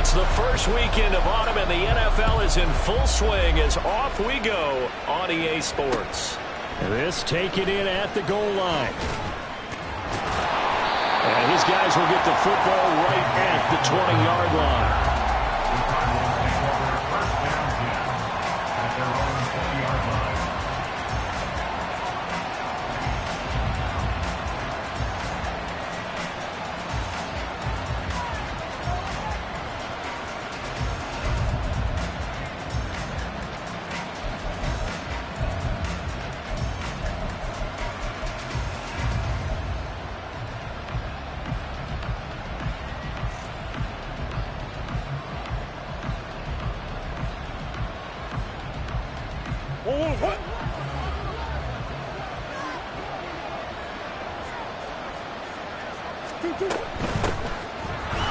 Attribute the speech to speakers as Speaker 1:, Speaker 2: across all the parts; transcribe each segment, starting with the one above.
Speaker 1: It's the first weekend of autumn, and the NFL is in full swing as off we go on EA Sports.
Speaker 2: And this taken in at the goal line. And his guys will get the football right at the 20-yard line.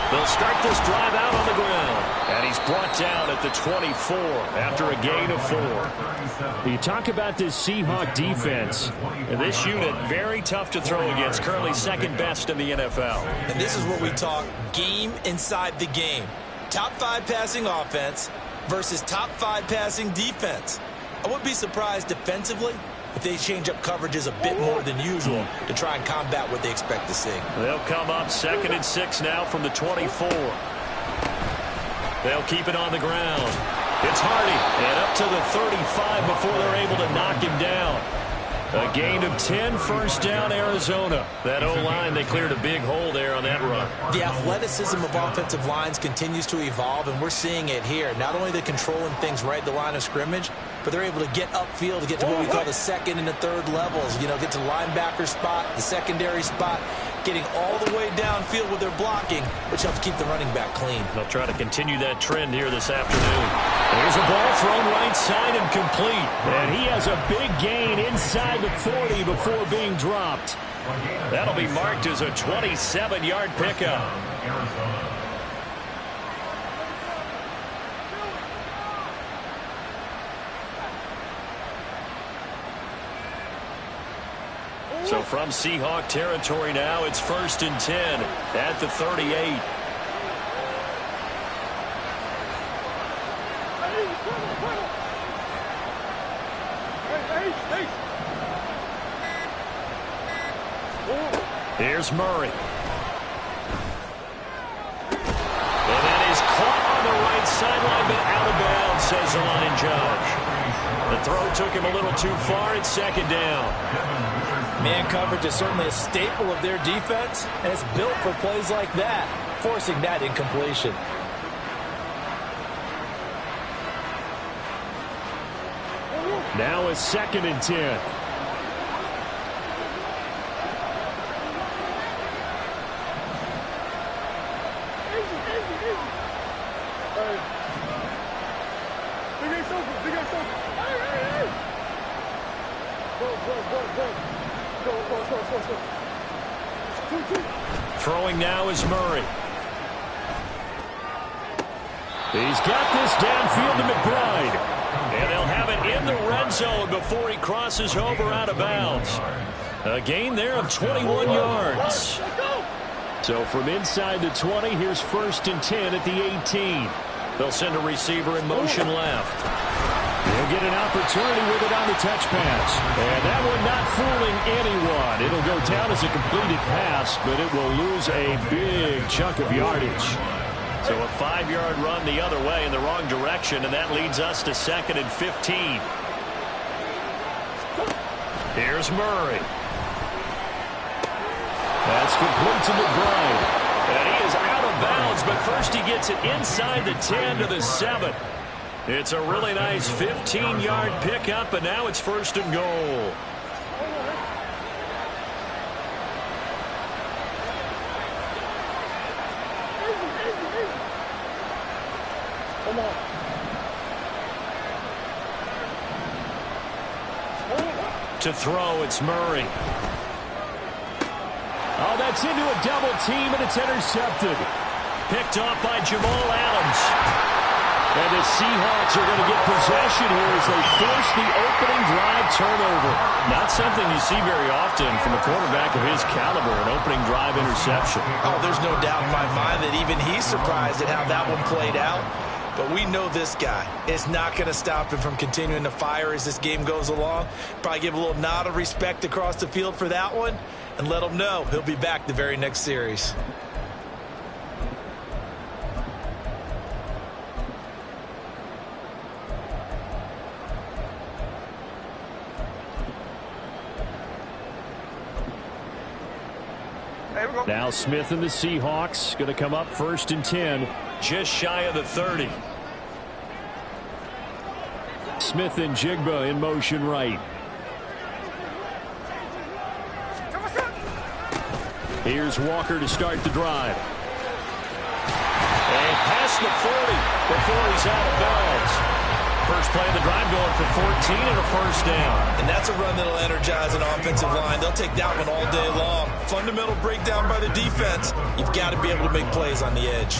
Speaker 1: They'll start this drive out on the ground. And he's brought down at the 24 after a gain of 4.
Speaker 2: You talk about this Seahawks defense.
Speaker 1: And this unit, very tough to throw against, currently second best in the NFL.
Speaker 3: And this is where we talk game inside the game. Top 5 passing offense versus top 5 passing defense. I wouldn't be surprised defensively if they change up coverages a bit more than usual to try and combat what they expect to see.
Speaker 1: They'll come up 2nd and 6 now from the 24. They'll keep it on the ground. It's Hardy, and up to the 35 before they're able to knock him down. A gain of 10, first down, Arizona. That O-line, they cleared a big hole there on that run.
Speaker 3: The athleticism of offensive lines continues to evolve, and we're seeing it here. Not only they're controlling things right at the line of scrimmage, but they're able to get upfield to get to what we call the second and the third levels. You know, get to the linebacker spot, the secondary spot, getting all the way downfield with their blocking, which helps keep the running back clean.
Speaker 1: They'll try to continue that trend here this afternoon. There's a ball thrown right side and complete.
Speaker 2: And he has a big gain inside the 40 before being dropped.
Speaker 1: That'll be marked as a 27-yard pickup. So from Seahawk territory now, it's 1st and 10 at the 38. Here's Murray. And that is caught on the right sideline, but out of bounds, says the line judge. The throw took him a little too far. It's 2nd down.
Speaker 4: Man coverage is certainly a staple of their defense, and it's built for plays like that, forcing that incompletion.
Speaker 2: Now a 2nd and 10.
Speaker 1: Throwing now is Murray.
Speaker 2: He's got this downfield to McBride.
Speaker 1: And they'll have it in the red zone before he crosses over out of bounds. A gain there of 21 yards.
Speaker 2: So from inside the 20, here's 1st and 10 at the 18.
Speaker 1: They'll send a receiver in motion left.
Speaker 2: They'll get an opportunity with it on the touch pass. And that one not fooling anyone. It'll go down as a completed pass, but it will lose a big chunk of yardage.
Speaker 1: So a 5-yard run the other way in the wrong direction, and that leads us to 2nd and 15. Here's Murray.
Speaker 2: That's complete to McBride.
Speaker 1: And he is out of bounds, but first he gets it inside the 10 to the 7. It's a really nice 15-yard pickup, and now it's 1st and goal. To throw, it's Murray.
Speaker 2: Oh, that's into a double team, and it's intercepted.
Speaker 1: Picked off by Jamal Adams.
Speaker 2: And the Seahawks are going to get possession here as they force the opening drive turnover. Not something you see very often from a quarterback of his caliber, an opening drive interception.
Speaker 3: Oh, there's no doubt in my mind that even he's surprised at how that one played out. But we know this guy is not going to stop him from continuing to fire as this game goes along. Probably give a little nod of respect across the field for that one and let him know he'll be back the very next series.
Speaker 2: Now Smith and the Seahawks going to come up 1st and 10.
Speaker 1: Just shy of the 30.
Speaker 2: Smith and Jigba in motion right. Here's Walker to start the drive.
Speaker 1: And past the 40 before he's out of bounds. First play of the drive going for 14 and a first down.
Speaker 3: And that's a run that'll energize an offensive line. They'll take that one all day long. Fundamental breakdown by the defense. You've got to be able to make plays on the edge.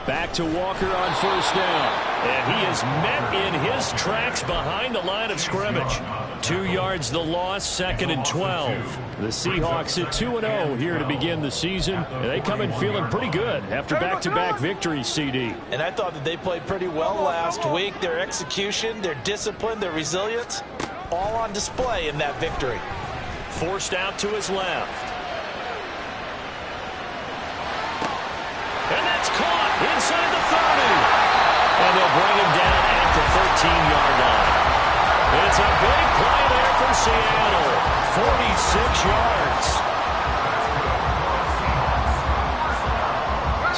Speaker 2: Back to Walker on 1st down.
Speaker 1: And he is met in his tracks behind the line of scrimmage. 2 yards the loss, 2nd and 12.
Speaker 2: The Seahawks at 2-0 here to begin the season. And they come in feeling pretty good after back-to-back victories, CD.
Speaker 3: And I thought that they played pretty well last week. Their execution, their discipline, their resilience, all on display in that victory.
Speaker 1: Forced out to his left. And that's caught inside the 30. And they'll bring him down at the 13-yard line. It's a big play there for Seattle. 46 yards.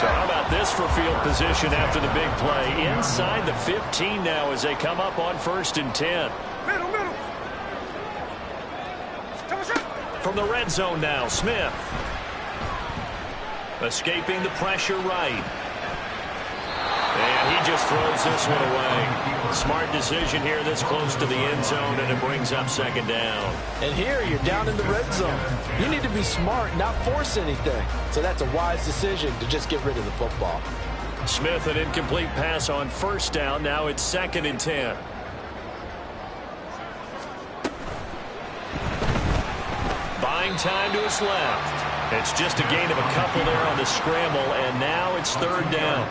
Speaker 1: So how about this for field position after the big play? Inside the 15 now as they come up on 1st and 10. From the red zone now, Smith. Escaping the pressure right. And he just throws this one away. Smart decision here this close to the end zone, and it brings up 2nd down.
Speaker 4: And here you're down in the red zone. You need to be smart, not force anything. So that's a wise decision to just get rid of the football.
Speaker 1: Smith, an incomplete pass on 1st down. Now it's 2nd and 10. Buying time to his left. It's just a gain of a couple there on the scramble, and now it's 3rd down.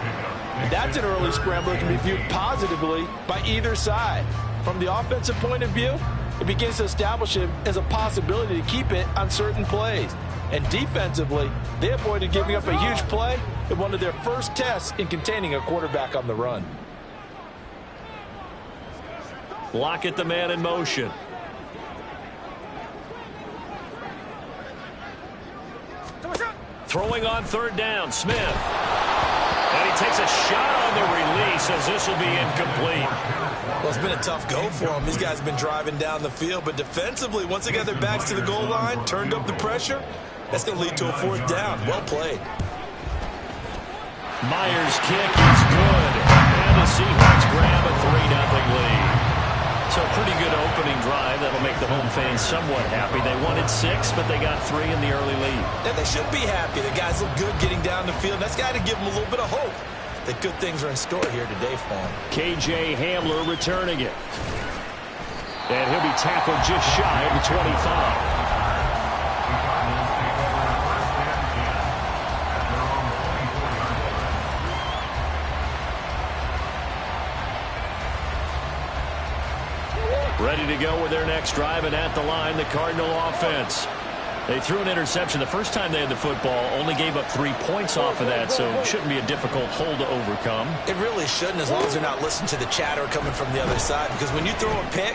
Speaker 4: That's an early scramble that can be viewed positively by either side. From the offensive point of view, it begins to establish him as a possibility to keep it on certain plays. And defensively, they avoided giving up a huge play in one of their first tests in containing a quarterback on the run.
Speaker 1: Lockett, the man in motion. Throwing on 3rd down, Smith. And he takes a shot on the release as this will be incomplete.
Speaker 3: Well, it's been a tough go for him. These guys have been driving down the field, but defensively, once they got their backs to the goal line, turned up the pressure, that's going to lead to a 4th down. Well played.
Speaker 1: Myers' kick is good. And the Seahawks grab a 3-0 lead. So pretty good opening drive. That'll make the home fans somewhat happy. They wanted 6, but they got 3 in the early lead.
Speaker 3: And they should be happy. The guys look good getting down the field. That's got to give them a little bit of hope that good things are in store here today for them.
Speaker 2: KJ Hamler returning it. And he'll be tackled just shy of the 25. Ready to go with their next drive, and at the line, the Cardinal offense. They threw an interception the first time they had the football, only gave up 3 points off of that, so it shouldn't be a difficult hole to overcome.
Speaker 3: It really shouldn't, as long as they're not listening to the chatter coming from the other side, because when you throw a pick,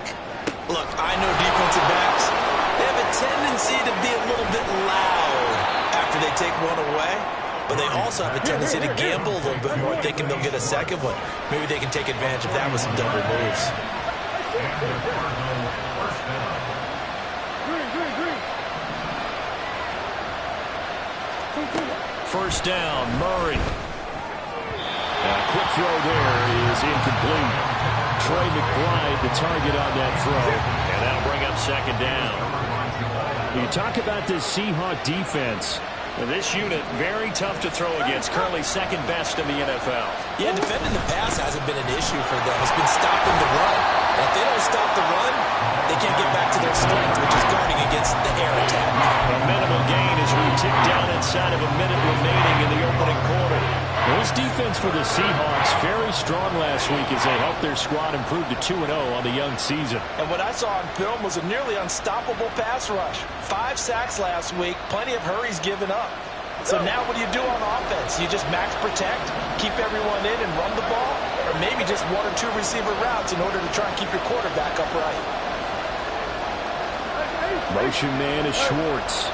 Speaker 3: look, I know defensive backs, they have a tendency to be a little bit loud after they take one away, but they also have a tendency to gamble a little bit more, thinking they'll get a second one. Maybe they can take advantage of that with some double moves.
Speaker 1: First down, Murray.
Speaker 2: Quick throw there is incomplete. Trey McBride, the target on that throw.
Speaker 1: And that'll bring up second down.
Speaker 2: You talk about this Seahawks defense.
Speaker 1: This unit, very tough to throw against. Currently second best in the NFL.
Speaker 3: Yeah, defending the pass hasn't been an issue for them. It's been stopping the run. And if they don't stop the run, they can't get back to their strength, which is guarding against the air attack.
Speaker 1: A minimal gain as we tick down inside of a minute remaining in the opening quarter.
Speaker 2: This defense for the Seahawks, very strong last week as they helped their squad improve to 2-0 on the young season.
Speaker 4: And what I saw on film was a nearly unstoppable pass rush. 5 sacks last week, plenty of hurries given up. So now what do you do on offense? You just max protect, keep everyone in and run the ball, or maybe just 1 or 2 receiver routes in order to try and keep your quarterback upright.
Speaker 2: Motion man is Schwartz.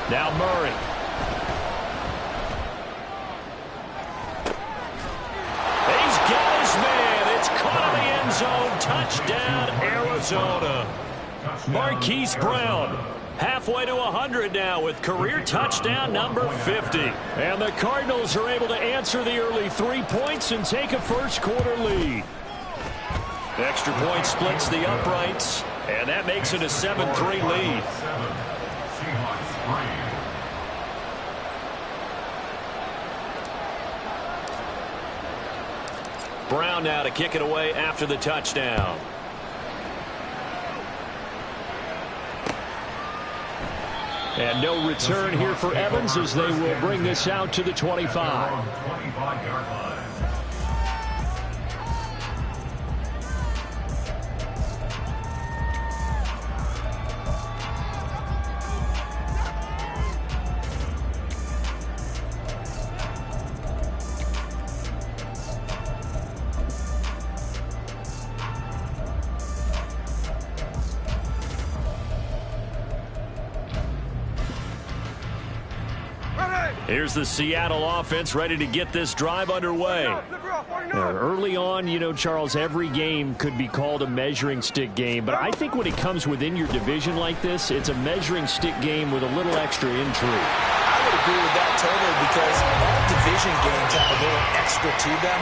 Speaker 1: Now Murray. He's got his man. It's caught in the end zone. Touchdown, Arizona. Marquise Brown. Halfway to 100 now with career touchdown number 50.
Speaker 2: And the Cardinals are able to answer the early 3 points and take a first quarter lead.
Speaker 1: The extra point splits the uprights, and that makes it a 7-3 lead. Brown now to kick it away after the touchdown.
Speaker 2: And no return here for Evans as they will bring this out to the 25.
Speaker 1: Here's the Seattle offense ready to get this drive underway.
Speaker 2: Early on, you know, Charles, every game could be called a measuring stick game. But I think when it comes within your division like this, it's a measuring stick game with a little extra intrigue.
Speaker 3: I would agree with that totally because all division games have a little extra to them.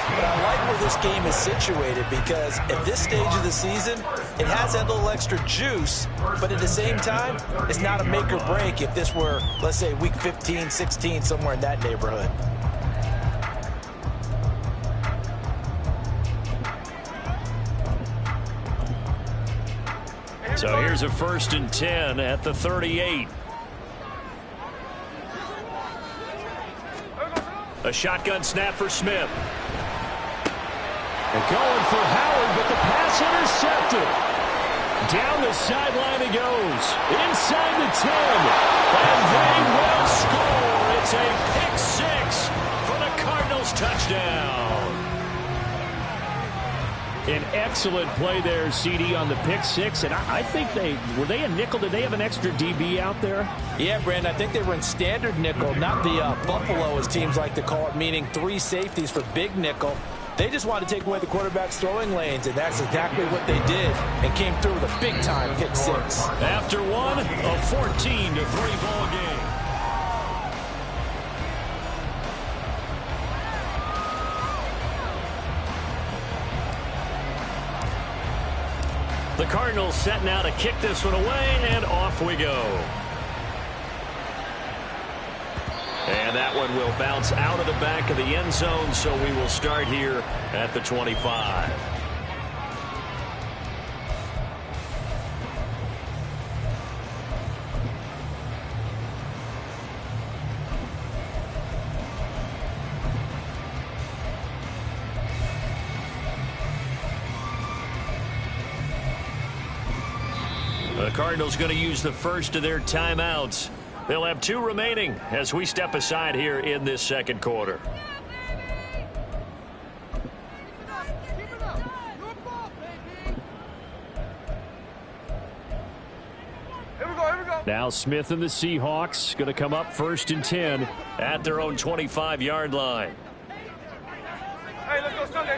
Speaker 3: But I like where this game is situated because at this stage of the season, it has that little extra juice, but at the same time, it's not a make or break if this were, let's say, week 15, 16, somewhere in that neighborhood.
Speaker 1: So here's a 1st and 10 at the 38. A shotgun snap for Smith.
Speaker 2: They're going for Howard, but the pass intercepted. Down the sideline he goes. Inside the 10. And they will score. It's a pick 6 for the Cardinals touchdown. An excellent play there, CD, on the pick 6. And I think were they a nickel? Did they have an extra DB out there?
Speaker 3: Yeah, Brandon, I think they were in standard nickel, not the Buffalo, as teams like to call it, meaning 3 safeties for big nickel. They just wanted to take away the quarterback's throwing lanes, and that's exactly what they did and came through with a big-time pick 6.
Speaker 1: After one, a 14-3 ball game. The Cardinals set now to kick this one away, and off we go. And that one will bounce out of the back of the end zone, so we will start here at the 25. The Cardinals going to use the first of their timeouts. They'll have 2 remaining as we step aside here in this second quarter.
Speaker 2: Now Smith and the Seahawks going to come up 1st and 10
Speaker 1: at their own 25-yard line.
Speaker 5: Hey, let's go Sunday.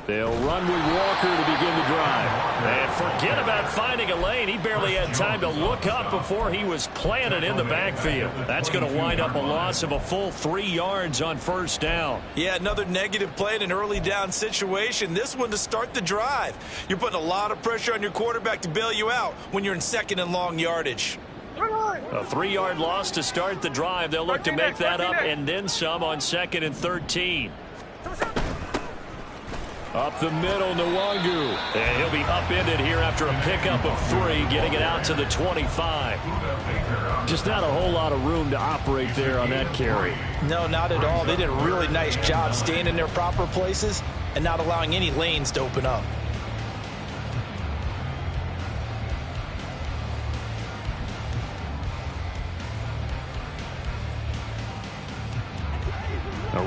Speaker 2: They'll run with Walker to begin the drive.
Speaker 1: And forget about finding a lane. He barely had time to look up before he was planted in the backfield. That's going to wind up a loss of a full 3 yards on first down.
Speaker 3: Yeah, another negative play in an early down situation. This one to start the drive. You're putting a lot of pressure on your quarterback to bail you out when you're in second and long yardage.
Speaker 1: A 3-yard loss to start the drive. They'll look to make that up and then some on 2nd and 13.
Speaker 2: Up the middle, Nwangu.
Speaker 1: And he'll be upended here after a pickup of 3, getting it out to the 25.
Speaker 2: Just not a whole lot of room to operate there on that carry.
Speaker 3: No, not at all. They did a really nice job staying in their proper places and not allowing any lanes to open up.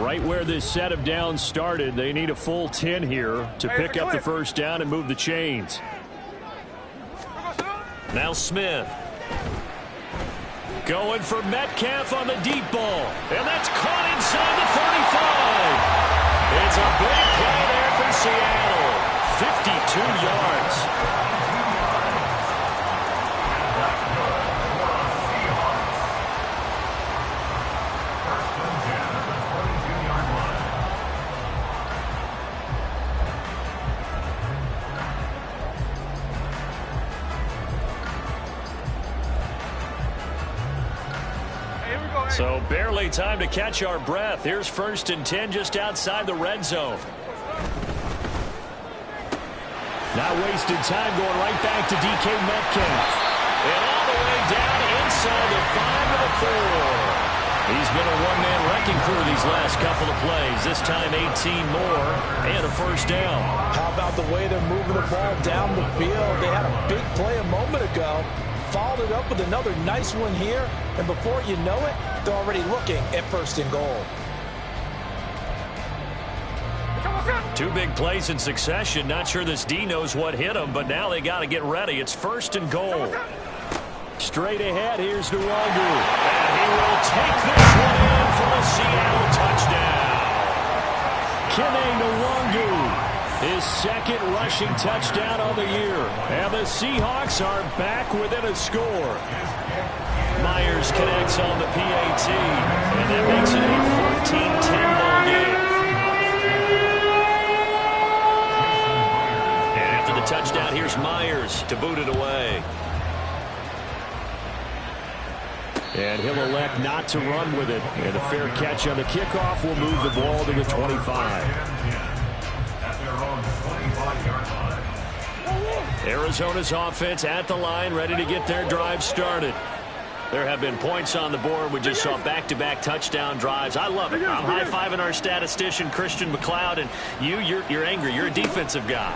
Speaker 2: Right where this set of downs started, they need a full 10 here to pick up the first down and move the chains.
Speaker 1: Now Smith. Going for Metcalf on the deep ball. And that's caught inside the 35. It's a big play there for Seattle. 52 yards. So barely time to catch our breath. Here's 1st and 10 just outside the red zone.
Speaker 2: Not wasted time, going right back to DK Metcalf.
Speaker 1: And all the way down inside the 5 to the 4. He's been a one-man wrecking crew these last couple of plays. This time 18 more and a first down.
Speaker 3: How about the way they're moving the ball down the field? They had a big play a moment ago. Followed it up with another nice one here. And before you know it, they're already looking at 1st and goal.
Speaker 1: 2 big plays in succession. Not sure this D knows what hit him, but now they got to get ready. It's 1st and goal.
Speaker 2: Straight ahead, here's Nwangu.
Speaker 1: And he will take this one in for a Seattle touchdown.
Speaker 2: Kene Nwangu, his 2nd rushing touchdown on the year. And the Seahawks are back within a score.
Speaker 1: Myers connects on the PAT, and that makes it a 14-10 ball game. And after the touchdown, here's Myers to boot it away.
Speaker 2: And he'll elect not to run with it. And a fair catch on the kickoff will move the ball to the 25.
Speaker 1: Arizona's offense at the line, ready to get their drive started. There have been points on the board. We just saw back-to-back touchdown drives. I love it. I'm high-fiving our statistician, Christian McLeod, and you're angry. You're a defensive guy.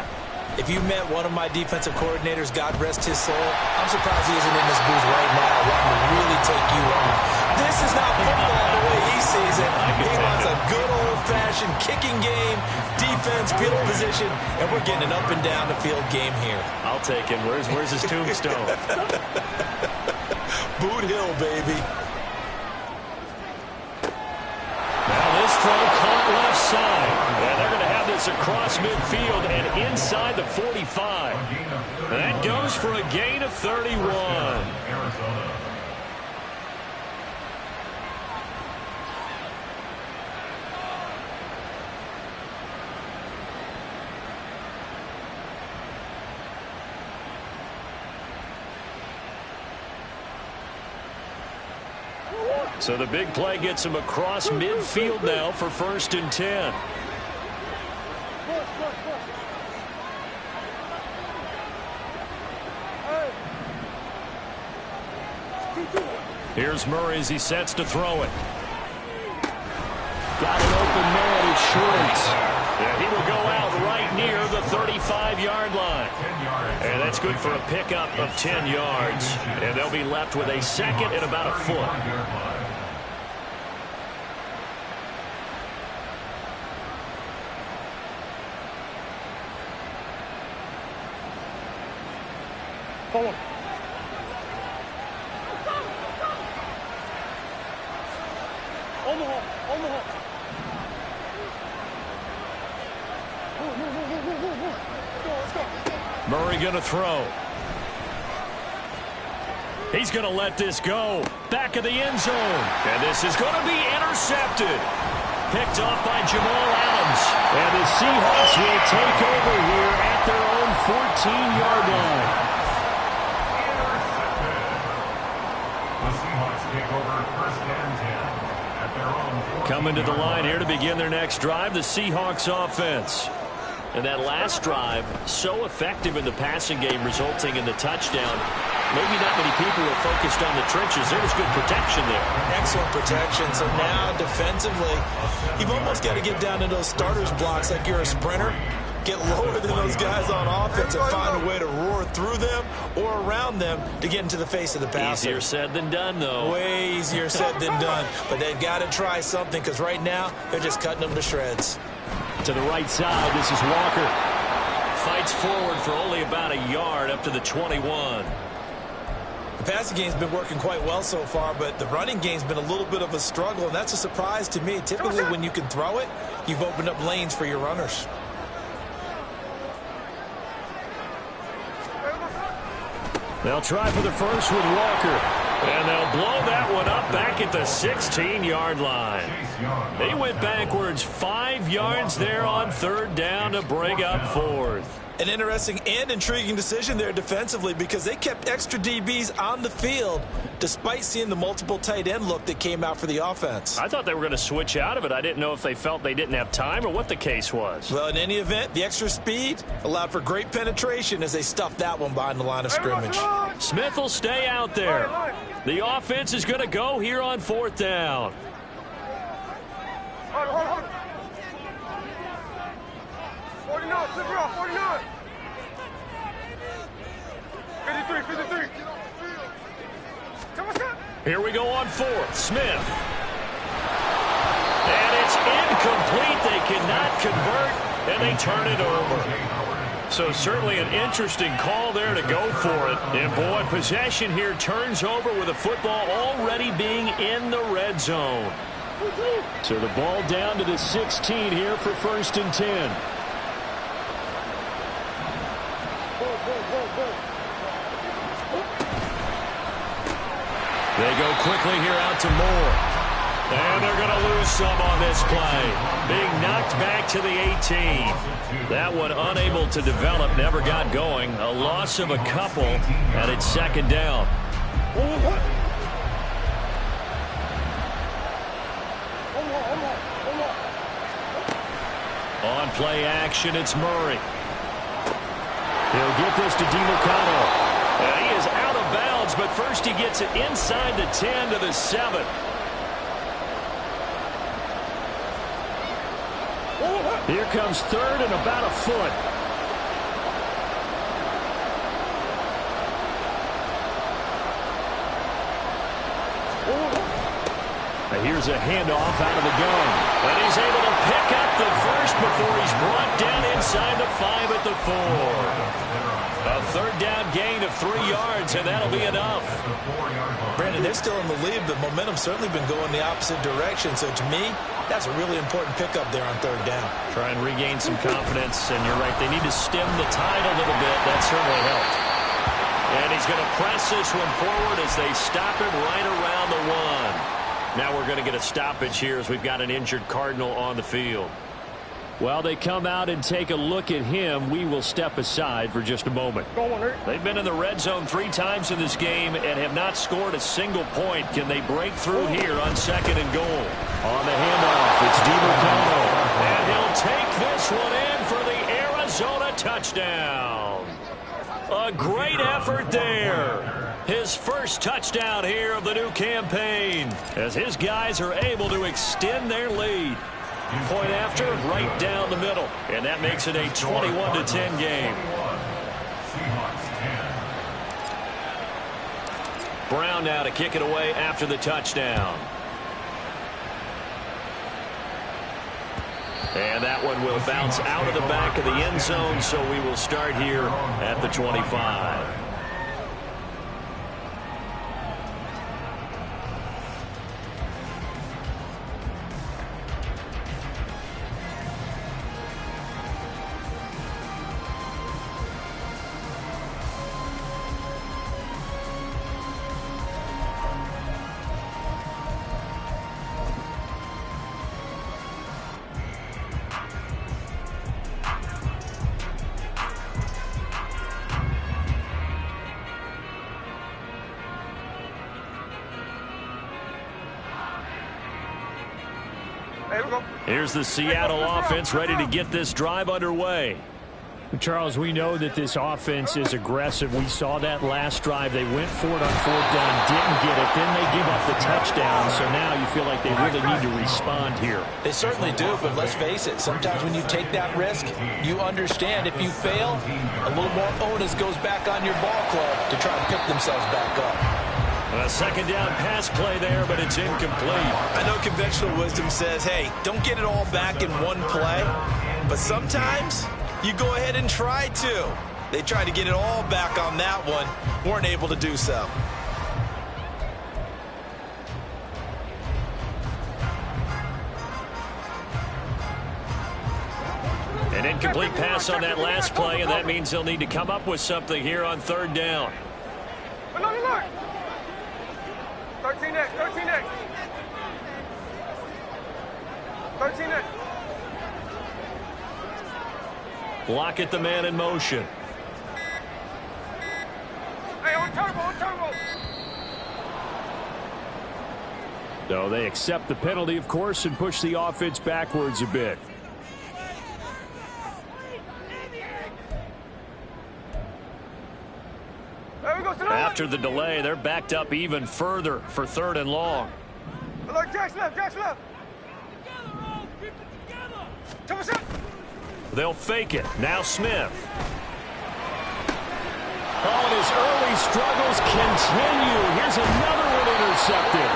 Speaker 3: If you met one of my defensive coordinators, God rest his soul, I'm surprised he isn't in this booth right now wanting to really take you on. This is not football the way he sees it. He wants a good old-fashioned kicking game, defense, field position, and we're getting an up and down the field game here.
Speaker 1: I'll take him. Where's his tombstone?
Speaker 3: Boot Hill, baby.
Speaker 1: Now this throw caught left side. And they're going to have this across midfield and inside the 45. That goes for a gain of 31. So the big play gets him across midfield now for 1st and 10. Here's Murray as he sets to throw it.
Speaker 2: Got an open man. It's short.
Speaker 1: And he will go out right near the 35-yard line. And that's good for a pickup of 10 yards. And they'll be left with a 2nd and about a foot.
Speaker 2: Murray going to throw. He's going to let this go. Back of the end zone. And this is going to be intercepted. Picked off by Jamal Adams. And the Seahawks will take over here at their own 14-yard line.
Speaker 5: The Seahawks take over first and 10 at their own.
Speaker 2: Coming to the line here to begin their next drive, the Seahawks offense. And that last drive, so effective in the passing game, resulting in the touchdown. Maybe not many people were focused on the trenches. There was good protection there.
Speaker 3: Excellent protection. So now defensively, you've almost got to get down to those starters blocks like you're a sprinter. Get lower than those guys on offense and find a way to roar through them or around them to get into the face of the passer.
Speaker 2: Easier said than done, though.
Speaker 3: Way easier said than done. But they've got to try something because right now they're just cutting them to shreds.
Speaker 2: To the right side, this is Walker. Fights forward for only about a yard up to the 21.
Speaker 3: The passing game's been working quite well so far, but the running game's been a little bit of a struggle, and that's a surprise to me. Typically, when you can throw it, you've opened up lanes for your runners.
Speaker 2: They'll try for the first with Walker. And they'll blow that one up back at the 16-yard line. They went backwards 5 yards there on third down to bring up fourth.
Speaker 3: An interesting and intriguing decision there defensively because they kept extra DBs on the field despite seeing the multiple tight end look that came out for the offense.
Speaker 2: I thought they were going to switch out of it. I didn't know if they felt they didn't have time or what the case was.
Speaker 3: Well, in any event, the extra speed allowed for great penetration as they stuffed that one behind the line of scrimmage.
Speaker 2: Smith will stay out there. The offense is going to go here on fourth down.
Speaker 6: Hold. 49, 49. 53.
Speaker 2: Here we go on fourth. Smith. And it's incomplete. They cannot convert, and they turn it over. So certainly an interesting call there to go for it. And boy, possession here turns over with the football already being in the red zone. So the ball down to the 16 here for first and 10. They go quickly here out to Moore. And they're going to lose some on this play. Being knocked back to the 18. That one unable to develop, never got going. A loss of a couple, and it's second down. On play action, it's Murray. He'll get this to DiMercado. And he is out of bounds, but first he gets it inside the 10 to the 7. Here comes third and about a foot. And here's a handoff out of the gun. And he's able to pick up the first before he's brought down inside the 5 at the 4. A third down gain of 3 yards, and that'll be enough.
Speaker 3: Brandon, they're still in the lead, but momentum's certainly been going the opposite direction. So to me, that's a really important pickup there on third down.
Speaker 2: Try and regain some confidence, and you're right. They need to stem the tide a little bit. That certainly helped. And he's going to press this one forward as they stop him right around the 1. Now we're going to get a stoppage here as we've got an injured Cardinal on the field. While they come out and take a look at him, we will step aside for just a moment. They've been in the red zone 3 times in this game and have not scored a single point. Can they break through here on second and goal? On the handoff, it's DiMercado. And he'll take this one in for the Arizona touchdown. A great effort there. His first touchdown here of the new campaign as his guys are able to extend their lead. Point after, right down the middle. And that makes it a 21-10 game. Brown now to kick it away after the touchdown. And that one will bounce out of the back of the end zone, so we will start here at the 25.
Speaker 6: Hey, we go.
Speaker 1: Here's the Seattle offense ready to get this drive underway.
Speaker 2: Charles, we know that this offense is aggressive. We saw that last drive. They went for it on fourth down, didn't get it. Then they give up the touchdown. So now you feel like they really need to respond here.
Speaker 3: They certainly do, but let's face it. Sometimes when you take that risk, you understand if you fail, a little more onus goes back on your ball club to try and pick themselves back up.
Speaker 1: A second down pass play there, but it's incomplete.
Speaker 3: I know conventional wisdom says, hey, don't get it all back in one play. But sometimes you go ahead and try to. They tried to get it all back on that one. Weren't able to do so.
Speaker 1: An incomplete pass on that last play, and that means they'll need to come up with something here on third down.
Speaker 6: Look. 13 next. 13 next.
Speaker 1: Block it, the man in motion.
Speaker 6: Hey, on turbo.
Speaker 2: So they accept the penalty, of course, and push the offense backwards a bit.
Speaker 6: There we go.
Speaker 1: After the delay, they're backed up even further for third and long.
Speaker 6: Look, Jack's left.
Speaker 1: They'll fake it. Now Smith.
Speaker 2: Oh, and his early struggles continue. Here's another one intercepted.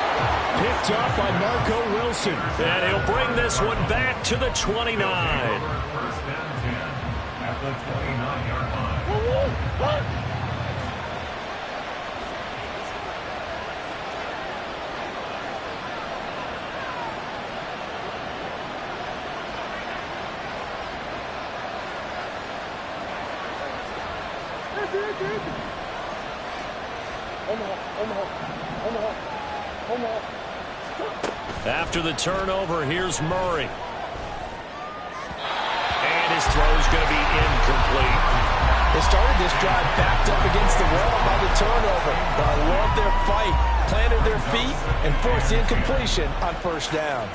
Speaker 2: Picked up by Marco Wilson.
Speaker 1: And he'll bring this one back to the 29.
Speaker 5: First and 10 at the 29-yard line.
Speaker 1: After the turnover, here's Murray. And his throw's going to be incomplete.
Speaker 3: They started this drive backed up against the wall by the turnover, but I love their fight, planted their feet, and forced the incompletion on first down.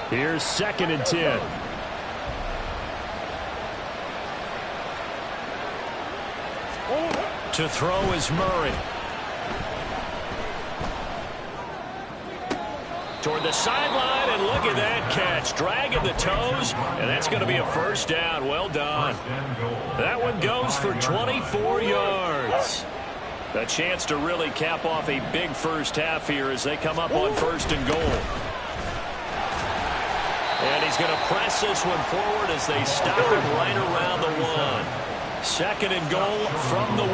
Speaker 2: Here's 2nd and 10.
Speaker 1: To throw is Murray. Toward the sideline, and look at that catch. Dragging the toes, and that's going to be a first down. Well done. That one goes for 24 yards. A chance to really cap off a big first half here as they come up on 1st and goal. And he's going to press this one forward as they stop him right around the 1. 2nd and goal from the 1.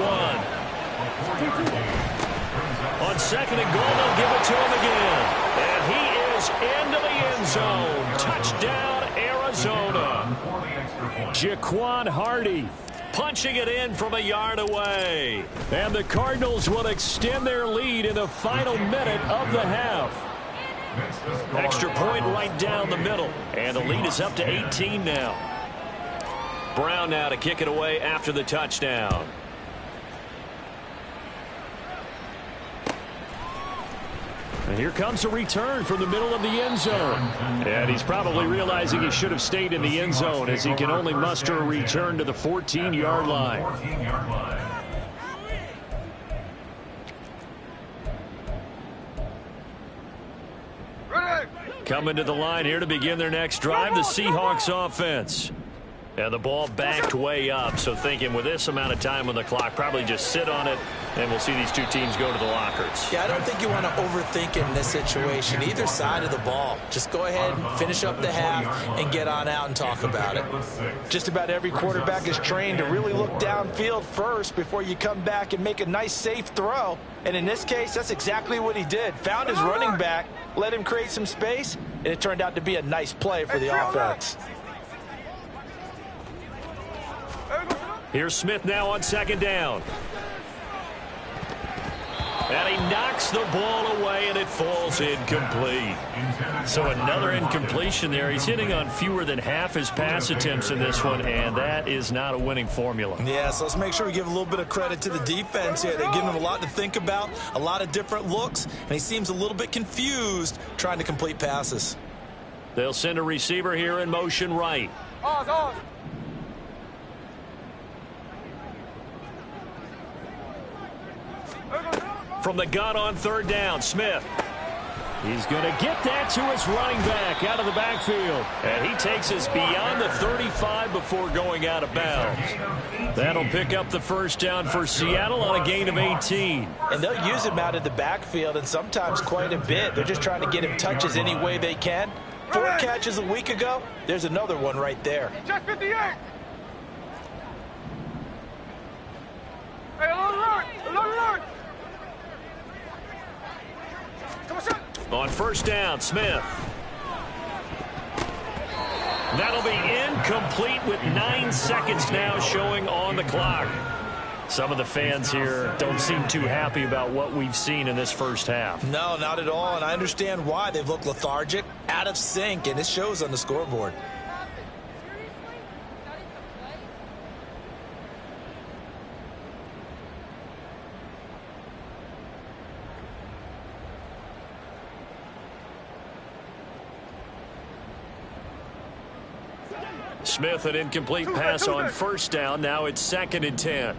Speaker 1: On 2nd and goal, they'll give it to him again. And he is into the end zone. Touchdown, Arizona.
Speaker 2: Jaquan Hardy
Speaker 1: punching it in from a yard away.
Speaker 2: And the Cardinals will extend their lead in the final minute of the half.
Speaker 1: Extra point right down the middle. And the lead is up to 18 now. Brown now to kick it away after the touchdown.
Speaker 2: And here comes a return from the middle of the end zone. And he's probably realizing he should have stayed in the end zone as he can only muster a return to the 14-yard line.
Speaker 1: Coming to the line here to begin their next drive, the Seahawks offense. And the ball backed way up, so thinking with this amount of time on the clock, probably just sit on it, and we'll see these two teams go to the lockers.
Speaker 3: Yeah, I don't think you want to overthink it in this situation. Either side of the ball. Just go ahead and finish up the half and get on out and talk about it.
Speaker 4: Just about every quarterback is trained to really look downfield first before you come back and make a nice, safe throw. And in this case, that's exactly what he did. Found his running back, let him create some space, and it turned out to be a nice play for the offense.
Speaker 1: Here's Smith now on 2nd down. And he knocks the ball away, and it falls incomplete. So another incompletion there. He's hitting on fewer than half his pass attempts in this one, and that is not a winning formula.
Speaker 3: Yeah, so let's make sure we give a little bit of credit to the defense here. They're giving him a lot to think about, a lot of different looks, and he seems a little bit confused trying to complete passes.
Speaker 1: They'll send a receiver here in motion right.
Speaker 6: Oz.
Speaker 1: From the gun on third down, Smith.
Speaker 2: He's going to get that to his running back out of the backfield.
Speaker 1: And he takes us beyond the 35 before going out of bounds. That'll pick up the first down for Seattle on a gain of 18.
Speaker 3: And they'll use him out of the backfield, and sometimes quite a bit. They're just trying to get him touches any way they can. 4 catches a week ago. There's another one right there.
Speaker 6: Check 58. Hey, alert. Come on, shot.
Speaker 1: On first down, Smith. That'll be incomplete with 9 seconds now showing on the clock. Some of the fans here don't seem too happy about what we've seen in this first half.
Speaker 3: No, not at all, and I understand why. They've looked lethargic, out of sync, and it shows on the scoreboard.
Speaker 1: Smith, an incomplete pass on first down. Now it's 2nd and 10.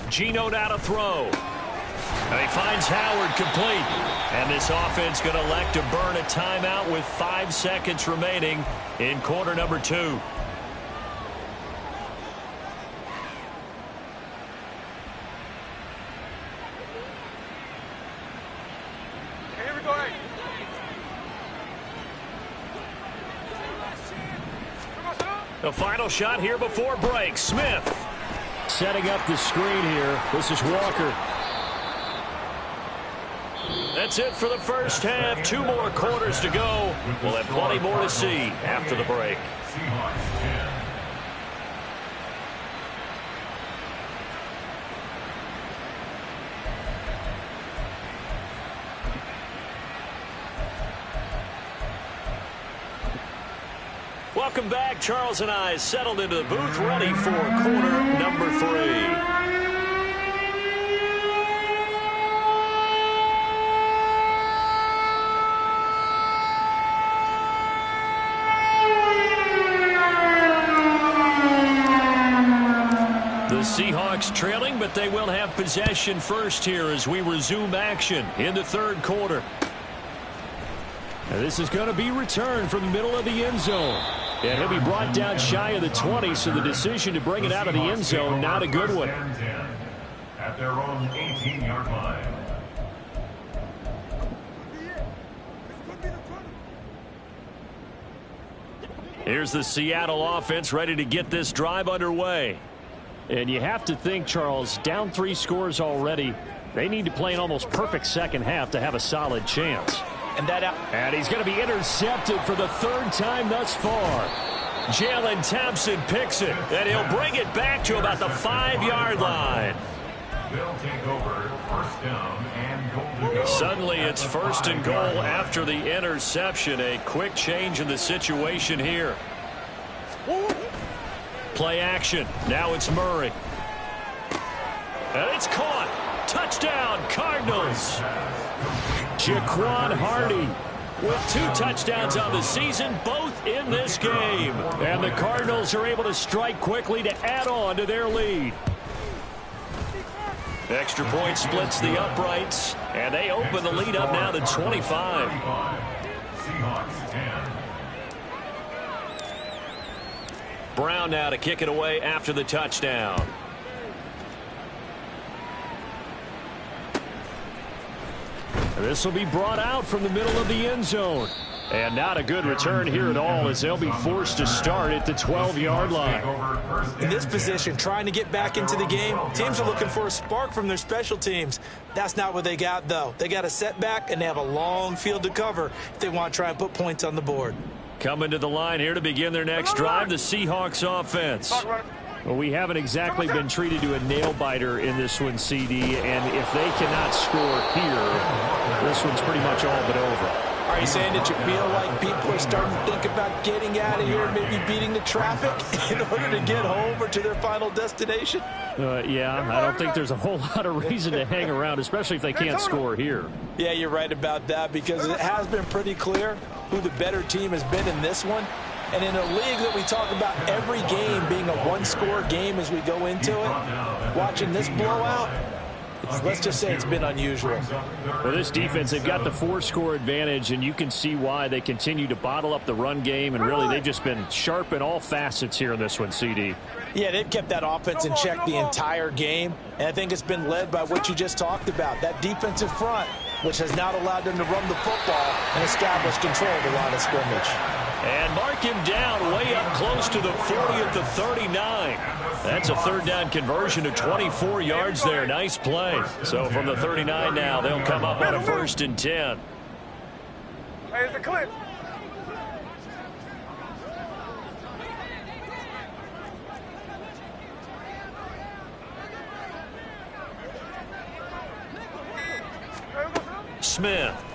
Speaker 1: Geno now to throw. And he finds Howard complete. And this offense going to elect to burn a timeout with 5 seconds remaining in quarter number 2.
Speaker 6: Here we go, hey.
Speaker 1: The final shot here before break. Smith.
Speaker 2: Setting up the screen here. This is Walker.
Speaker 1: That's it for the first half. 2 more quarters to go. We'll have plenty more to see after the break.
Speaker 5: Seahawks 10.
Speaker 1: Welcome back. Charles and I settled into the booth, ready for quarter number 3. The Seahawks trailing, but they will have possession first here as we resume action in the 3rd quarter.
Speaker 2: And this is going to be returned from the middle of the end zone. And he'll be brought down shy of the 20, so the decision to bring it out of the end zone, not a good one.
Speaker 5: At their own 18-yard line.
Speaker 1: Here's the Seattle offense ready to get this drive underway.
Speaker 2: And you have to think, Charles, down 3 scores already. They need to play an almost perfect second half to have a solid chance. And he's going to be intercepted for the 3rd time thus far.
Speaker 1: Jalen Thompson picks it, and he'll bring it back to about the 5-yard line.
Speaker 5: They'll take over first down and goal to go.
Speaker 1: Suddenly it's 1st and goal after the interception. A quick change in the situation here. Play action. Now it's Murray. And it's caught. Touchdown, Cardinals.
Speaker 2: Jaquan Hardy
Speaker 1: with 2 touchdowns on the season, both in this game.
Speaker 2: And the Cardinals are able to strike quickly to add on to their lead.
Speaker 1: Extra point splits the uprights, and they open the lead up now to 25.
Speaker 5: Seahawks 10.
Speaker 1: Brown now to kick it away after the touchdown.
Speaker 2: This will be brought out from the middle of the end zone. And not a good return here at all, as they'll be forced to start at the 12-yard line.
Speaker 3: In this position, trying to get back into the game, teams are looking for a spark from their special teams. That's not what they got, though. They got a setback, and they have a long field to cover if they want to try and put points on the board.
Speaker 1: Coming to the line here to begin their next drive, the Seahawks offense.
Speaker 2: Well, we haven't exactly been treated to a nail-biter in this one, CD, and if they cannot score here, this one's pretty much all but over.
Speaker 3: Are you saying that you feel like people are starting to think about getting out of here, maybe beating the traffic in order to get home or to their final destination?
Speaker 2: Yeah, I don't think there's a whole lot of reason to hang around, especially if they can't score here.
Speaker 3: Yeah, you're right about that, because it has been pretty clear who the better team has been in this one. And in a league that we talk about every game being a one-score game as we go into it, watching this blowout, let's just say it's been unusual.
Speaker 2: Well, this defense, they've got the 4-score advantage, and you can see why they continue to bottle up the run game, and really they've just been sharp in all facets here in this one, CD.
Speaker 3: Yeah, they've kept that offense in check the entire game, and I think it's been led by what you just talked about, that defensive front, which has not allowed them to run the football and establish control of the line of scrimmage.
Speaker 1: And mark him down way up close to the 40 at the 39. That's a third down conversion of 24 yards there. Nice play. So from the 39 now, they'll come up on a 1st and 10.
Speaker 6: Hey, it's a clip.
Speaker 1: Smith.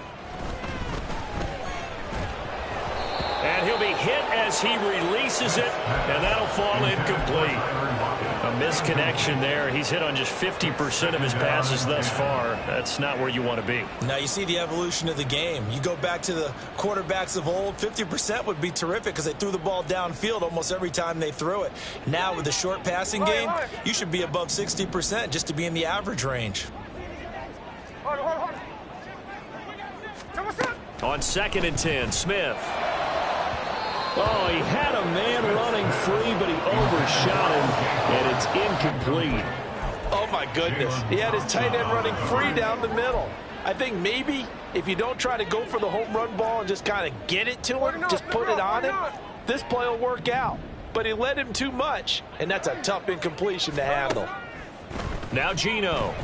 Speaker 1: And he'll be hit as he releases it, and that'll fall incomplete. A misconnection there. He's hit on just 50% of his passes thus far. That's not where you want to be.
Speaker 3: Now you see the evolution of the game. You go back to the quarterbacks of old, 50% would be terrific because they threw the ball downfield almost every time they threw it. Now with the short passing game, you should be above 60% just to be in the average range.
Speaker 6: Hold.
Speaker 1: On 2nd and 10, Smith.
Speaker 2: Oh, he had a man running free, but he overshot him, and it's incomplete.
Speaker 4: Oh, my goodness. He had his tight end running free down the middle. I think maybe if you don't try to go for the home run ball and just kind of get it to him, just put it on him, this play will work out. But he led him too much, and that's a tough incompletion to handle.
Speaker 1: Now Geno.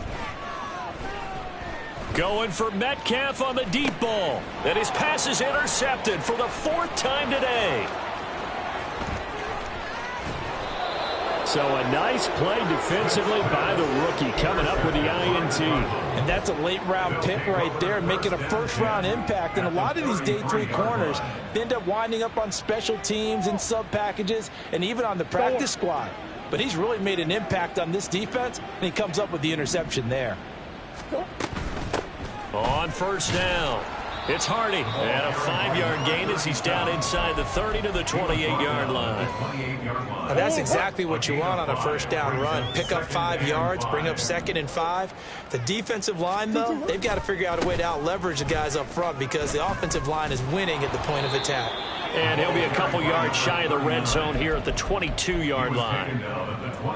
Speaker 1: Going for Metcalf on the deep ball. And his pass is intercepted for the 4th time today.
Speaker 2: So a nice play defensively by the rookie coming up with the INT.
Speaker 3: And that's a late-round pick right there, making a first-round impact. And a lot of these day 3 corners, they end up winding up on special teams and sub-packages and even on the practice squad. But he's really made an impact on this defense, and he comes up with the interception there.
Speaker 1: On 1st down, it's Hardy. And a 5-yard gain as he's down inside the 30 to the 28-yard line.
Speaker 3: Now that's exactly what you want on a 1st down run. Pick up 5 yards, bring up 2nd and 5. The defensive line, though, they've got to figure out a way to out-leverage the guys up front because the offensive line is winning at the point of attack.
Speaker 1: And he'll be a couple yards shy of the red zone here at the 22-yard line.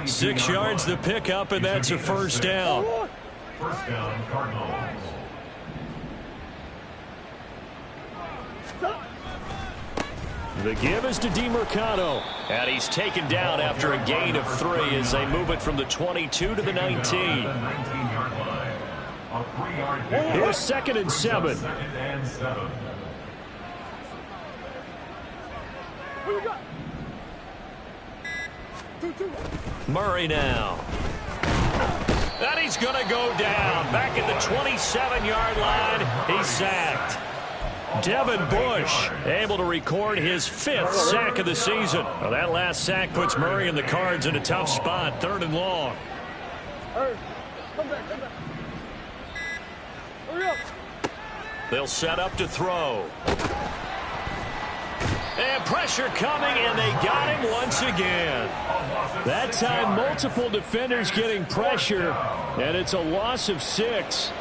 Speaker 1: 6 yards the pickup, and that's a 1st down.
Speaker 5: 1st down, Cardinals.
Speaker 1: The give is to DeMercado. And he's taken down after a gain of 3 as they move it from the 22 to the 19.
Speaker 2: Here's 2nd and 7.
Speaker 1: Murray now. And he's going to go down. Back at the 27-yard line. He's sacked. Devin Bush able to record his 5th sack of the season. Well, that last sack puts Murray and the Cards in a tough spot. 3rd and long.
Speaker 6: Come back. Hurry up.
Speaker 1: They'll set up to throw. And pressure coming, and they got him once again.
Speaker 2: That time, multiple defenders getting pressure, and it's a loss of 6.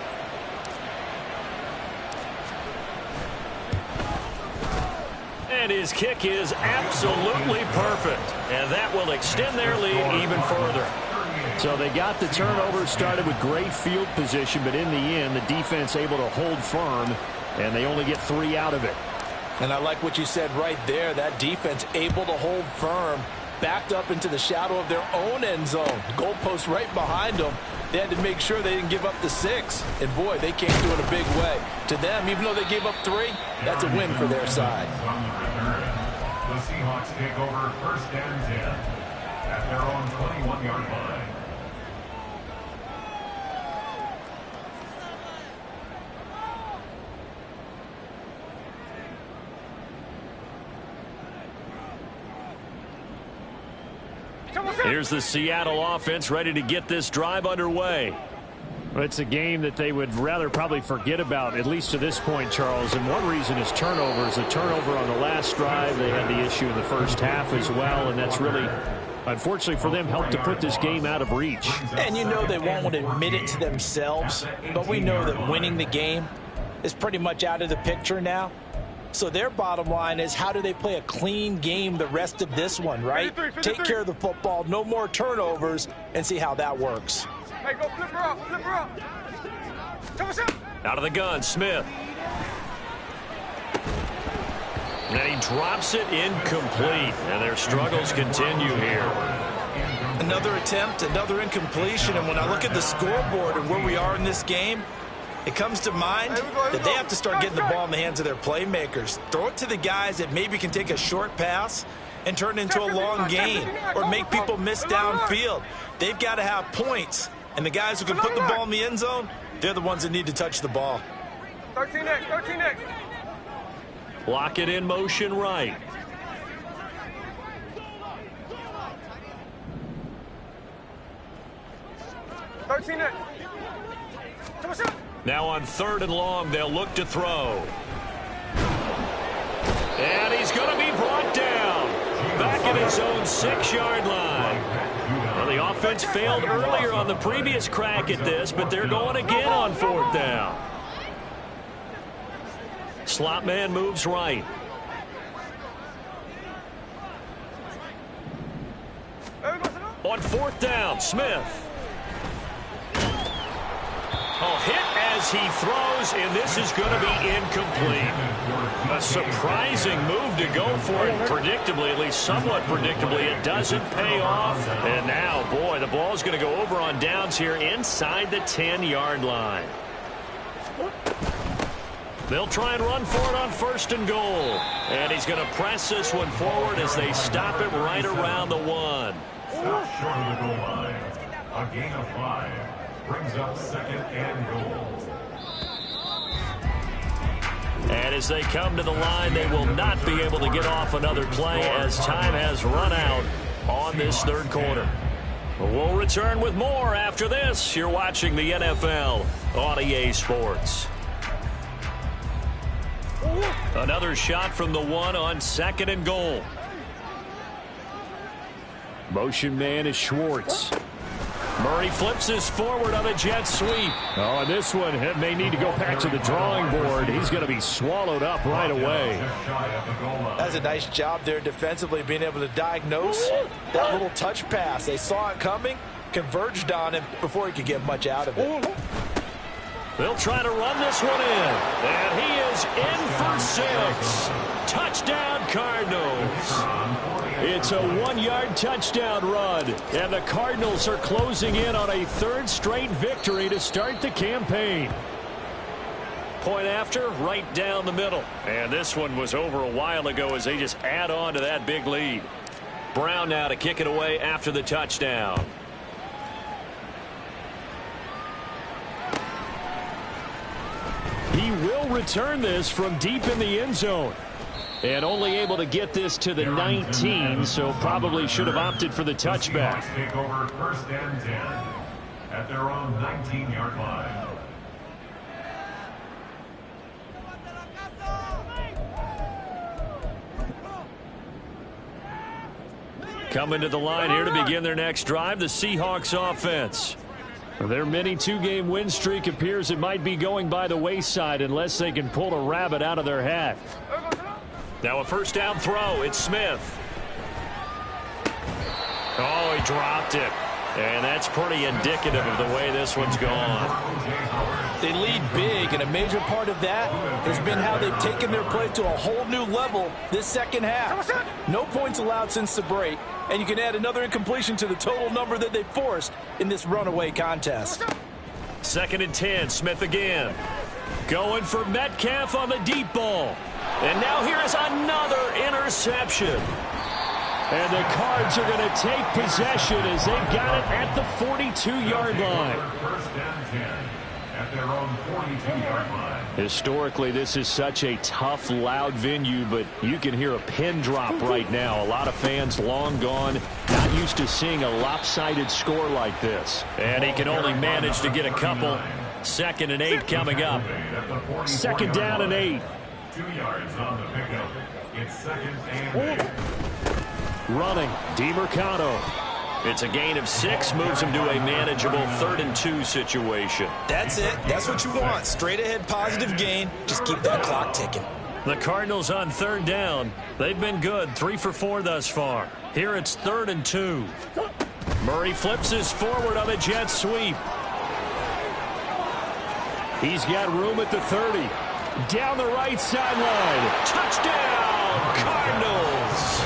Speaker 1: And his kick is absolutely perfect. And that will extend their lead even further.
Speaker 2: So they got the turnover, started with great field position, but in the end, the defense able to hold firm, and they only get 3 out of it.
Speaker 3: And I like what you said right there. That defense able to hold firm, backed up into the shadow of their own end zone. Goalpost right behind them. They had to make sure they didn't give up the 6. And, boy, they came through in a big way. To them, even though they gave up 3, that's a win for their side.
Speaker 5: The Seahawks take over 1st and 10. at their own 21-yard line.
Speaker 1: Here's the Seattle offense ready to get this drive underway.
Speaker 2: It's a game that they would rather probably forget about, at least to this point, Charles. And one reason is turnovers. A turnover on the last drive. They had the issue in the first half as well, and that's really, unfortunately for them, helped to put this game out of reach.
Speaker 3: And you know they won't admit it to themselves, but we know that winning the game is pretty much out of the picture now. So their bottom line is, how do they play a clean game the rest of this one, right?
Speaker 6: 53.
Speaker 3: Take care of the football, no more turnovers, and see how that works.
Speaker 6: Hey, go flip her up, flip her up. Come on,
Speaker 1: Out of the gun, Smith. And he drops it incomplete. And their struggles continue here.
Speaker 3: Another attempt, another incompletion, and when I look at the scoreboard and where we are in this game, it comes to mind that they have to start getting the ball in the hands of their playmakers. Throw it to the guys that maybe can take a short pass and turn it into a long gain or make people miss downfield. They've got to have points, and the guys who can put the ball in the end zone, they're the ones that need to touch the ball.
Speaker 6: 13X, 13X.
Speaker 1: Lock it in motion right. Now on 3rd and long, they'll look to throw. And he's going to be brought down. Back at his own 6-yard line. Well, the offense failed earlier on the previous crack at this, but they're going again on 4th down. Slot man moves right. On 4th down, Smith. Oh, hit as he throws, and this is going to be incomplete. A surprising move to go for it. Predictably, at least somewhat predictably, it doesn't pay off. And now, boy, the ball's going to go over on downs here inside the 10-yard line. They'll try and run for it on 1st and goal. And he's going to press this one forward as they stop it right around the 1.
Speaker 5: Stop short of the goal line. A gain of 5. Brings up 2nd and goal.
Speaker 1: And as they come to the line, they will not be able to get off another play as time has run out on this 3rd quarter. We'll return with more after this. You're watching the NFL on EA Sports. Another shot from the 1 on 2nd and goal.
Speaker 2: Motion man is Schwartz.
Speaker 1: Murray flips this forward on a jet sweep.
Speaker 2: Oh, and this one may need to go back to the drawing board. He's going to be swallowed up right away.
Speaker 3: That's a nice job there defensively, being able to diagnose that little touch pass. They saw it coming, converged on him before he could get much out of it.
Speaker 1: They'll try to run this one in. And he is in for 6. Touchdown, Cardinals.
Speaker 2: It's a 1-yard touchdown run. And the Cardinals are closing in on a 3rd straight victory to start the campaign.
Speaker 1: Point after, right down the middle. And this one was over a while ago as they just add on to that big lead. Brown now to kick it away after the touchdown.
Speaker 2: He will return this from deep in the end zone. And only able to get this to the 19, so probably should have opted for the touchback.
Speaker 5: Seahawks take over 1st and 10 at their own 19-yard line.
Speaker 1: Coming to the line here to begin their next drive, the Seahawks offense.
Speaker 2: Their mini 2-game win streak appears it might be going by the wayside unless they can pull a rabbit out of their hat.
Speaker 1: Now a 1st down throw. It's Smith. Oh, he dropped it. And that's pretty indicative of the way this one's gone.
Speaker 3: They lead big, and a major part of that has been how they've taken their play to a whole new level this 2nd half. No points allowed since the break, and you can add another incompletion to the total number that they forced in this runaway contest.
Speaker 1: 2nd and 10. Smith again. Going for Metcalf on the deep ball. And now here is another interception.
Speaker 2: And the Cards are going to take possession as they've got it at the 42-yard line.
Speaker 5: First and 10 at their own 42-yard line.
Speaker 2: Historically, this is such a tough, loud venue, but you can hear a pin drop right now. A lot of fans long gone, not used to seeing a lopsided score like this.
Speaker 1: And he can only manage to get a couple. 2nd and 8 coming up.
Speaker 2: 2nd down and 8.
Speaker 5: 2 yards on the pickup. It's 2nd and 8.
Speaker 2: Running, DeMercado.
Speaker 1: It's a gain of 6, moves him to a manageable 3rd and 2 situation.
Speaker 3: That's it. That's what you want. Straight ahead positive gain. Just keep that clock ticking.
Speaker 1: The Cardinals on 3rd down. They've been good, 3 for 4 thus far. Here it's 3rd and 2. Murray flips his forward on a jet sweep.
Speaker 2: He's got room at the 30. Down the right sideline.
Speaker 1: Touchdown, Cardinals.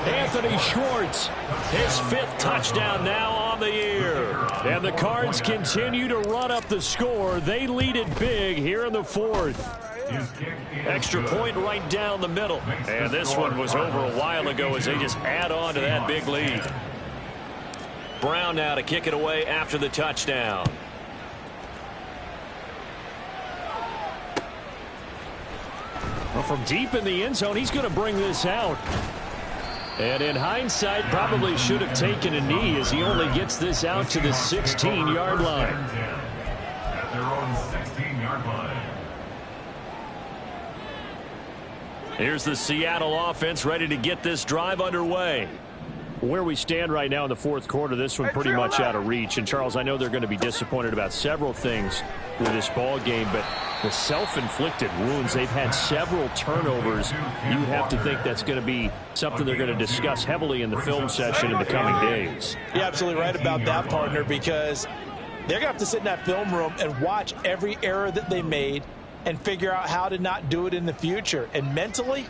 Speaker 2: Anthony Schwartz.
Speaker 1: His 5th touchdown now on the year.
Speaker 2: And the Cards continue to run up the score. They lead it big here in the 4th.
Speaker 1: Extra point right down the middle. And this one was over a while ago as they just add on to that big lead. Brown now to kick it away after the touchdown.
Speaker 2: Well, from deep in the end zone, he's going to bring this out. And in hindsight, probably should have taken a knee as he only gets this out to the 16-yard line.
Speaker 5: At their own 16-yard line.
Speaker 1: Here's the Seattle offense ready to get this drive underway.
Speaker 2: Where we stand right now in the 4th quarter, this one pretty much out of reach. And, Charles, I know they're going to be disappointed about several things with this ball game, but the self-inflicted wounds, they've had several turnovers. You'd have to think that's going to be something they're going to discuss heavily in the film session in the coming days.
Speaker 4: You're absolutely right about that, partner, because they're going to have to sit in that film room and watch every error that they made and figure out how to not do it in the future. And mentally,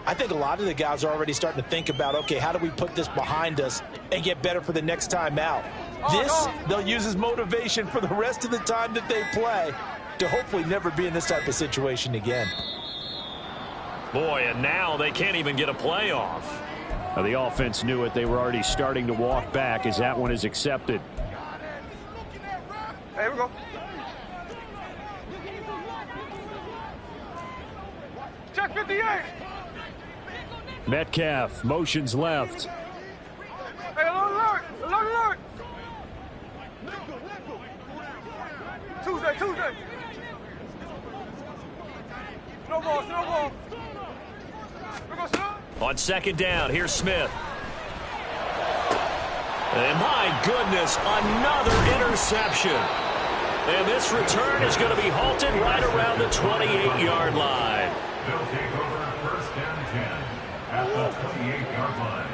Speaker 4: I think a lot of the guys are already starting to think about, okay, how do we put this behind us and get better for the next time out? This, they'll use as motivation for the rest of the time that they play to hopefully never be in this type of situation again.
Speaker 1: Boy, and now they can't even get a playoff.
Speaker 2: Now, the offense knew it. They were already starting to walk back as that one is accepted.
Speaker 6: Hey, here we go. Check 58.
Speaker 2: Metcalf motions left.
Speaker 6: Hey, alert, alert, alert, alert. Tuesday. Snowball. Here goes Snow.
Speaker 1: On 2nd down, here's Smith. And my goodness, another interception. And this return is going to be halted right around the 28-yard line.
Speaker 5: They'll take over 1st and 10 at the 28-yard line.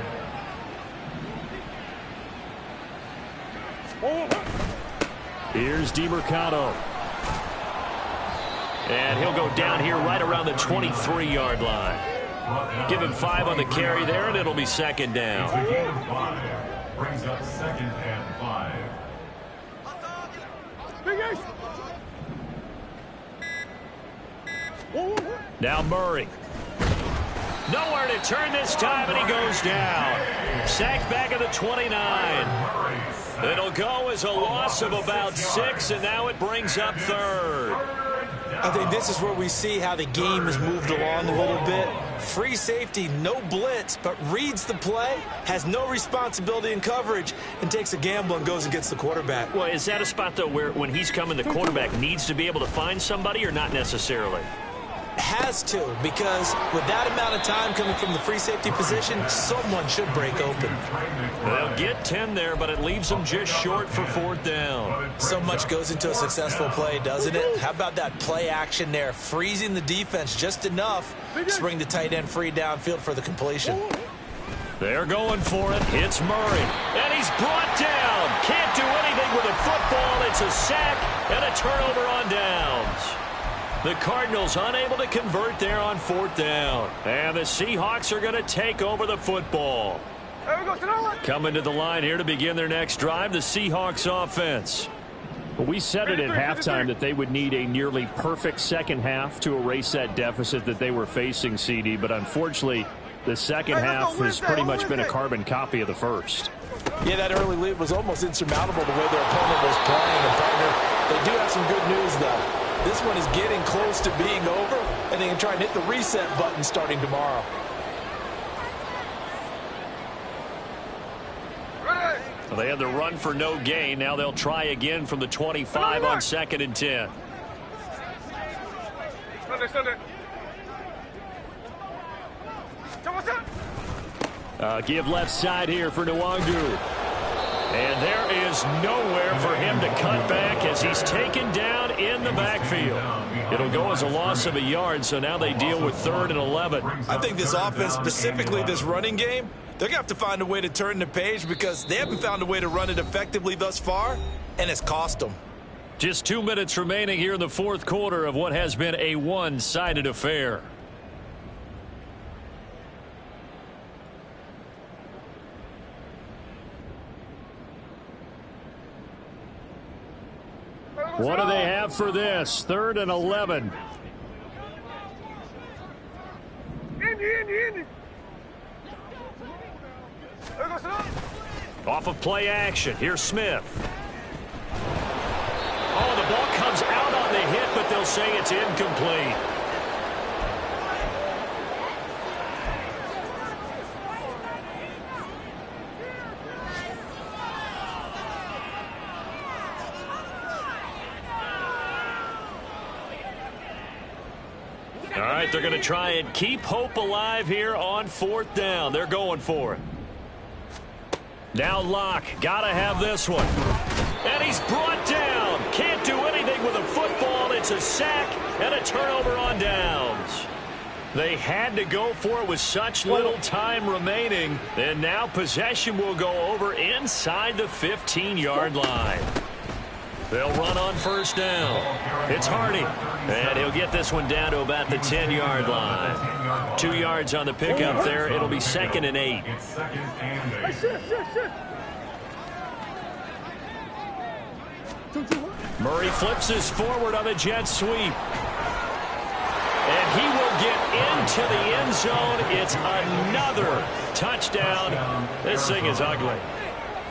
Speaker 2: Here's DeMercado.
Speaker 1: And he'll go down here right around the 23-yard line. Give him 5 on the carry there, and it'll be 2nd down.
Speaker 5: It's a gain of 5. Brings up 2nd and 5.
Speaker 1: Now Murray. Nowhere to turn this time, and he goes down. Sacked back at the 29. It'll go as a loss of about 6, and now it brings up 3rd.
Speaker 3: I think this is where we see how the game has moved along a little bit. Free safety, no blitz, but reads the play, has no responsibility in coverage, and takes a gamble and goes and gets the quarterback.
Speaker 1: Well, is that a spot, though, where when he's coming, the quarterback needs to be able to find somebody or not necessarily?
Speaker 3: Has to, because with that amount of time coming from the free safety position, someone should break open.
Speaker 1: They'll get 10 there, but it leaves them just short for 4th down.
Speaker 3: So much goes into a successful play, doesn't it? How about that play action there, freezing the defense just enough to bring the tight end free downfield for the completion.
Speaker 1: They're going for it. It's Murray, and he's brought down. Can't do anything with a football. It's a sack and a turnover on downs. The Cardinals unable to convert there on 4th down. And the Seahawks are going to take over the football. Coming to the line here to begin their next drive, the Seahawks offense.
Speaker 2: Well, we said it at halftime that they would need a nearly perfect second half to erase that deficit that they were facing, CD. But unfortunately, The second half has pretty much been a carbon copy of the first.
Speaker 4: Yeah, that early lead was almost insurmountable the way their opponent was playing. And partner, they do have some good news, though. This one is getting close to being over, and they can try and hit the reset button starting tomorrow.
Speaker 2: Well, they had the run for no gain. Now they'll try again from the 25 on 2nd and 10. Give left side here for Nwangu. And there is nowhere for him to cut back as he's taken down in the backfield. It'll go as a loss of a yard, so now they deal with 3rd and 11.
Speaker 3: I think this offense, specifically this running game, they're going to have to find a way to turn the page because they haven't found a way to run it effectively thus far, and it's cost them.
Speaker 2: Just 2 minutes remaining here in the 4th quarter of what has been a one-sided affair. What do they have for this? 3rd and 11. Off of play action. Here's Smith. Oh, the ball comes out on the hit, but they'll say it's incomplete. All right, they're going to try and keep hope alive here on 4th down. They're going for it. Now Locke, got to have this one. And he's brought down. Can't do anything with a football. It's a sack and a turnover on downs. They had to go for it with such little time remaining. And now possession will go over inside the 15-yard line. They'll run on 1st down. It's Hardy. And he'll get this one down to about the 10-yard line. 2 yards on the pickup there. It'll be 2nd and 8. Murray flips this forward on a jet sweep. And he will get into the end zone. It's another touchdown. This thing is ugly.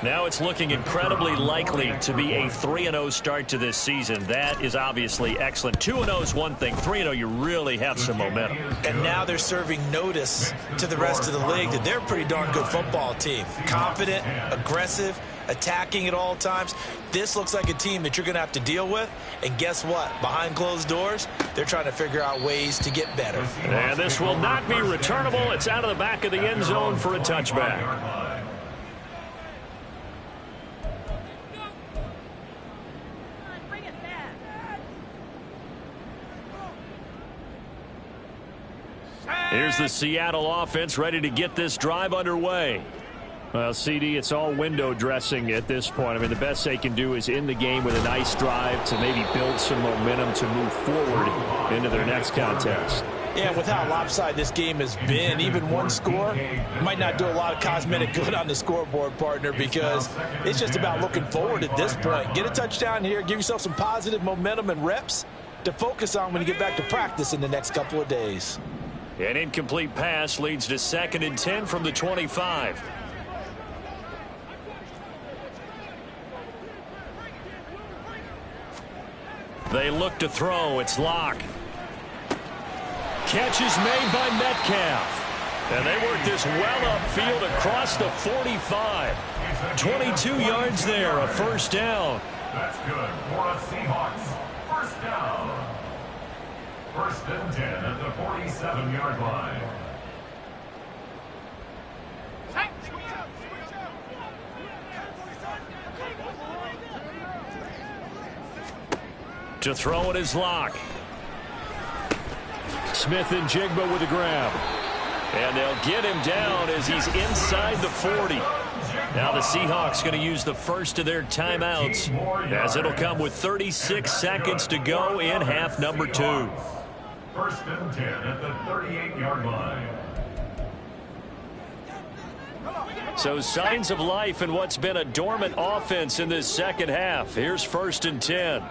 Speaker 2: Now it's looking incredibly likely to be a 3-0 start to this season. That is obviously excellent. 2-0 is one thing. 3-0, you really have some momentum.
Speaker 3: And now they're serving notice to the rest of the league that they're a pretty darn good football team. Confident, aggressive, attacking at all times. This looks like a team that you're going to have to deal with. And guess what? Behind closed doors, they're trying to figure out ways to get better.
Speaker 2: And this will not be returnable. It's out of the back of the end zone for a touchback. Here's the Seattle offense ready to get this drive underway. Well, CD, it's all window dressing at this point. I mean, the best they can do is in the game with a nice drive to maybe build some momentum to move forward into their next contest.
Speaker 4: Yeah, with how lopsided this game has been, even one score might not do a lot of cosmetic good on the scoreboard, partner, because it's just about looking forward at this point. Get a touchdown here, give yourself some positive momentum and reps to focus on when you get back to practice in the next couple of days.
Speaker 2: An incomplete pass leads to 2nd and 10 from the 25. They look to throw. It's Locke. Catch is made by Metcalf. And they work this well upfield across the 45. 22 yards there, a 1st down.
Speaker 5: That's good for a Seahawks. 1st down. 1st and 10 at the 47-yard line.
Speaker 2: To throw it is Locke. Smith and Jigba with a grab. And they'll get him down as he's inside the 40. Now the Seahawks going to use the first of their timeouts as it'll come with 36 seconds to go in half number 2.
Speaker 5: 1st and 10 at the 38-yard line.
Speaker 2: So signs of life in what's been a dormant offense in this second half. Here's 1st and 10.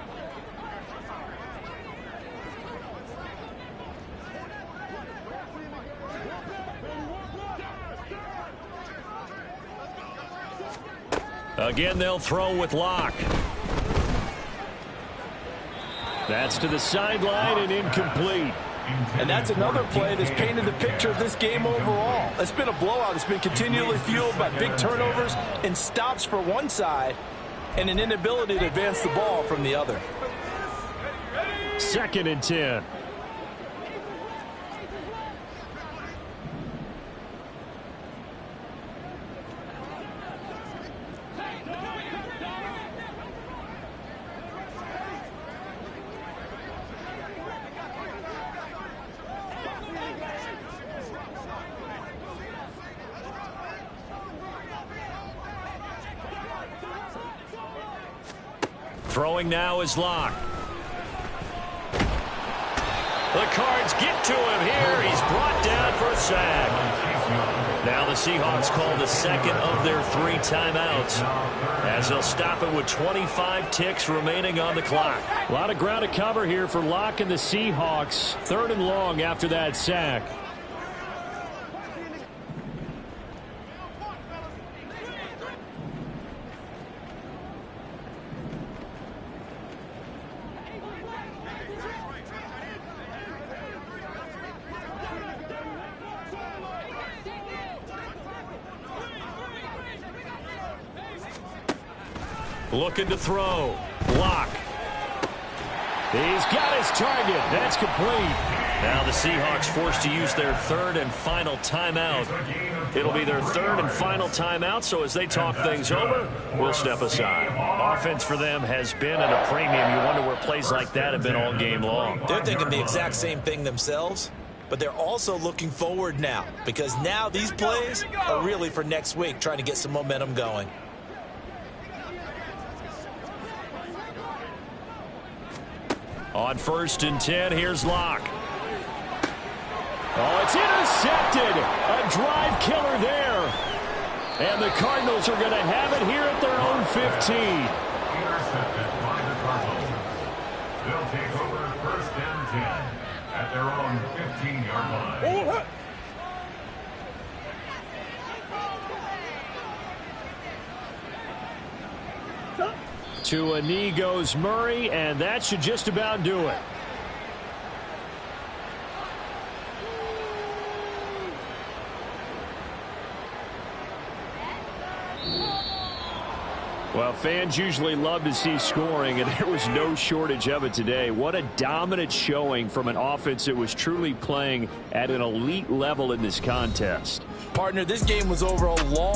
Speaker 1: Again, they'll throw with Locke.
Speaker 2: That's to the sideline and incomplete.
Speaker 4: And that's another play that's painted the picture of this game overall. It's been a blowout. It's been continually fueled by big turnovers and stops for one side and an inability to advance the ball from the other.
Speaker 2: 2nd and 10.
Speaker 1: Throwing now is Locke. The Cards get to him here. He's brought down for a sack. Now the Seahawks call the second of their 3 timeouts, as they'll stop it with 25 ticks remaining on the clock.
Speaker 2: A lot of ground to cover here for Locke and the Seahawks. 3rd and long after that sack.
Speaker 1: Looking to throw. Locke.
Speaker 2: He's got his target. That's complete.
Speaker 1: Now the Seahawks forced to use their 3rd and final timeout. It'll be their 3rd and final timeout, so as they talk things over, we'll step aside. Offense for them has been at a premium. You wonder where plays like that have been all game long.
Speaker 3: They're thinking the exact same thing themselves, but they're also looking forward now, because now these plays are really for next week, trying to get some momentum going.
Speaker 1: On 1st and 10, here's Locke.
Speaker 2: Oh, it's intercepted. A drive killer there. And the Cardinals are going to have it here at their own 15.
Speaker 5: Intercepted by the Cardinals. They'll take over 1st and 10 at their own 15-yard line.
Speaker 2: To a knee goes Murray, and that should just about do it. Well, fans usually love to see scoring, and there was no shortage of it today. What a dominant showing from an offense that was truly playing at an elite level in this contest.
Speaker 4: Partner, this game was over a long